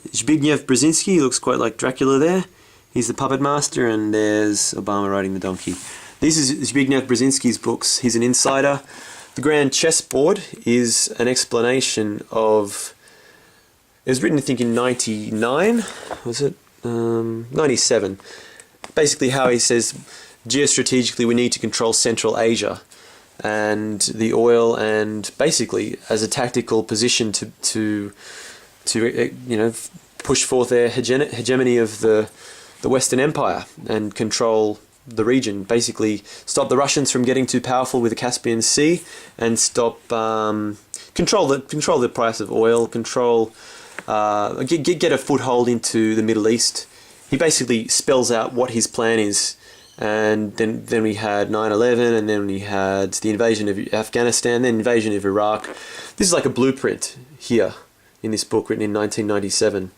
Zbigniev Brszezinski, looks quite like Dracula there. He's the puppet master, and there's Obama riding the donkey. This is Zbigniew Brszezinski's books. He's an insider. The Grand Chessboard is an explanation of... It was written, I think, in 99, was it? 97. Basically how he says, geostrategically we need to control Central Asia and the oil, and basically as a tactical position to you know, push forth their hegemony of the Western Empire and control the region. Basically stop the Russians from getting too powerful with the Caspian Sea, and stop control the price of oil, control get a foothold into the Middle East. He basically spells out what his plan is. And then we had 9/11, and then we had the invasion of Afghanistan, then invasion of Iraq. This is like a blueprint here in this book, written in 1997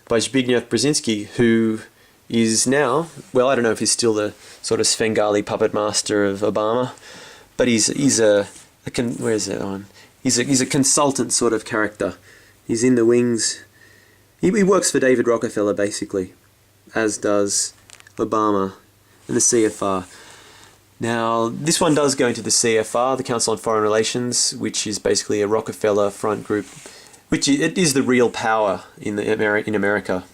by Zbigniew Brszezinski, who is now, well, I don't know if he's still the sort of Svengali puppet master of Obama, but he's a where is it on? He's a consultant sort of character. He's in the wings. He works for David Rockefeller basically, as does Obama and the CFR. Now, this one does go into the CFR, the Council on Foreign Relations, which is basically a Rockefeller front group, which it is the real power in America,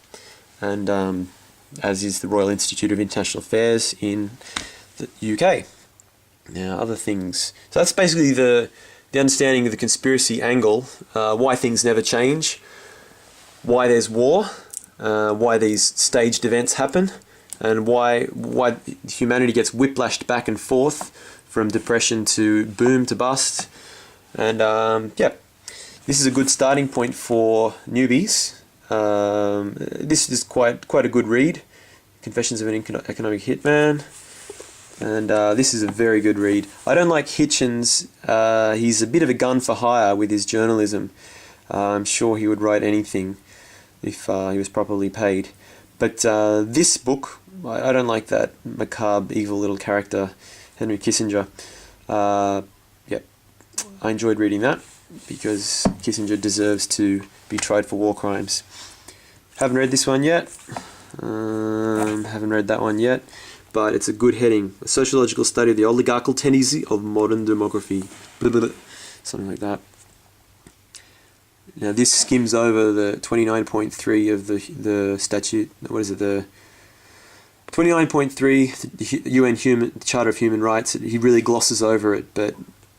and as is the Royal Institute of International Affairs in the UK. Now, other things. So that's basically the understanding of the conspiracy angle, why things never change, why there's war, why these staged events happen, and why humanity gets whiplashed back and forth from depression to boom to bust. And yeah, this is a good starting point for newbies. This is quite a good read, Confessions of an Economic Hitman, and this is a very good read. I don't like Hitchens. He's a bit of a gun for hire with his journalism. I'm sure he would write anything if he was properly paid. But this book, I don't like that macabre, evil little character, Henry Kissinger. Yeah, I enjoyed reading that because Kissinger deserves to be tried for war crimes. Haven't read this one yet. Haven't read that one yet, but it's a good heading. A sociological study of the oligarchical tendency of modern demography. Something like that. Now this skims over the 29.3 of the statute. What is it? The 29.3, the UN Charter of Human Rights. He really glosses over it, but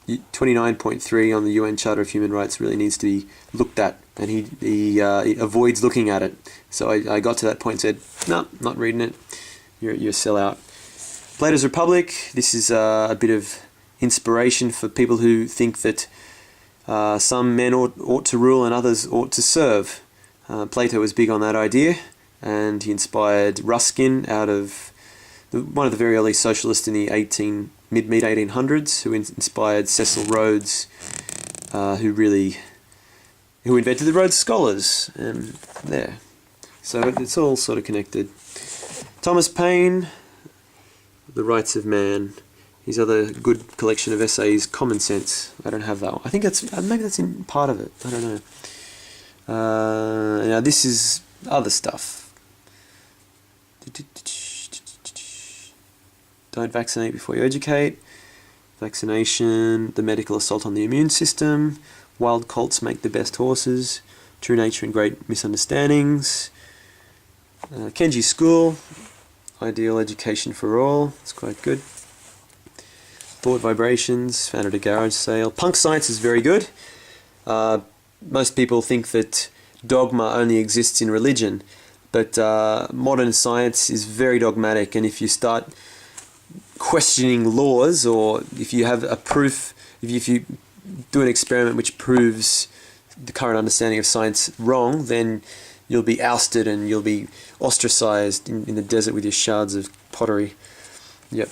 29.3 on the UN Charter of Human Rights really needs to be looked at, and he avoids looking at it. So I got to that point and said, no, not reading it. You're a sellout. Plato's Republic. This is a bit of inspiration for people who think that some men ought to rule and others ought to serve. Plato was big on that idea, and he inspired Ruskin out of one of the very early socialists in the mid-1800s, who inspired Cecil Rhodes, who invented the Rhodes Scholars, and there. So it's all sort of connected. Thomas Paine, The Rights of Man. His other good collection of essays, Common Sense. I don't have that one. I think that's maybe that's in part of it. I don't know. Now this is other stuff. Don't vaccinate before you educate. Vaccination, the medical assault on the immune system. Wild colts make the best horses. True nature and great misunderstandings. Kenji's School. Ideal education for all. It's quite good. Thought Vibrations, found at a garage sale. Punk Science is very good. Most people think that dogma only exists in religion, but modern science is very dogmatic, and if you start questioning laws, or if you have a proof, if you do an experiment which proves the current understanding of science wrong, then you'll be ousted and you'll be ostracized in the desert with your shards of pottery. Yep.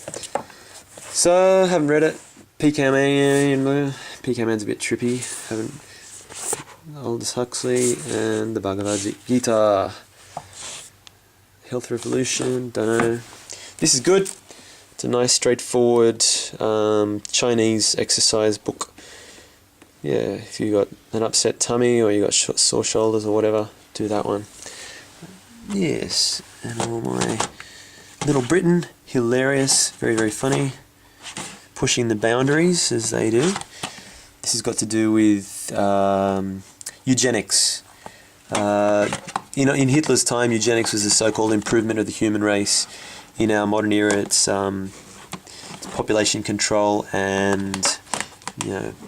So, haven't read it. PK Man's a bit trippy. Haven't. Aldous Huxley and the Bhagavad Gita. Health Revolution, don't know. This is good. It's a nice, straightforward Chinese exercise book. Yeah, if you got an upset tummy or you got sore shoulders or whatever, do that one. Yes, and all my Little Britain, hilarious, very, very funny. Pushing the boundaries, as they do. This has got to do with eugenics. In Hitler's time, eugenics was the so-called improvement of the human race. In our modern era, it's population control and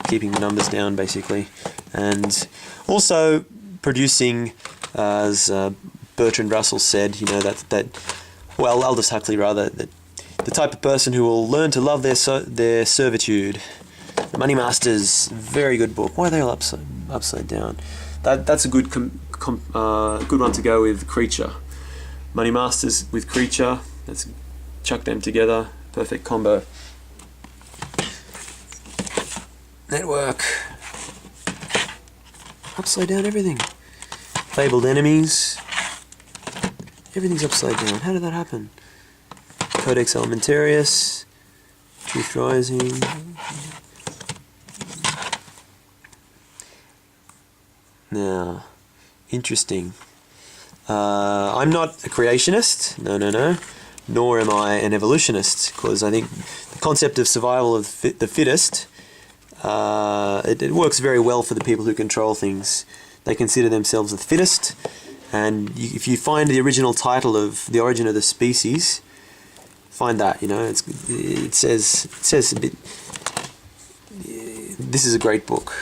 keeping the numbers down, basically, and also producing, as Bertrand Russell said, Aldous Huxley rather, that the type of person who will learn to love their servitude. Money Masters, very good book. Why are they all upside down? That's a good good one to go with Creature. Money Masters with Creature. Let's chuck them together. Perfect combo. Network. Upside down everything. Fabled Enemies. Everything's upside down. How did that happen? Codex Alimentarius. Truth Rising. Now, interesting. I'm not a creationist. No. Nor am I an evolutionist, because I think the concept of survival of the fittest, it works very well for the people who control things. They consider themselves the fittest, and if you find the original title of The Origin of the Species, find that, it says a bit. This is a great book,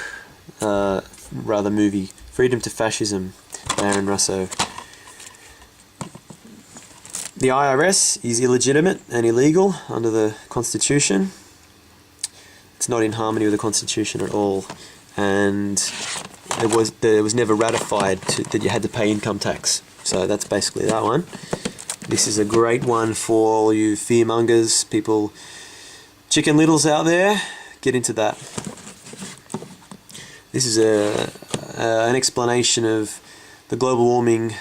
rather movie. Freedom to Fascism, by Aaron Russo. The IRS is illegitimate and illegal under the Constitution. It's not in harmony with the Constitution at all, and it was never ratified that you had to pay income tax. So that's basically that one. This is a great one for all you fearmongers, people, chicken littles out there. Get into that. This is an explanation of the global warming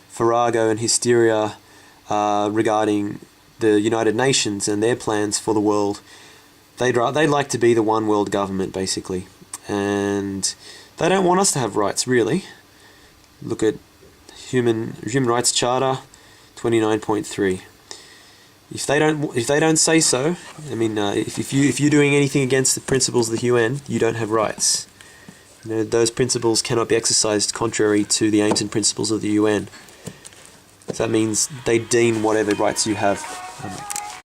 farrago and hysteria regarding the United Nations and their plans for the world. They'd like to be the one world government, basically, and they don't want us to have rights, really. Look at Human Rights Charter 29.3. If they don't say so, I mean, if you're doing anything against the principles of the UN, you don't have rights. Those principles cannot be exercised contrary to the aims and principles of the UN. So that means they deem whatever rights you have.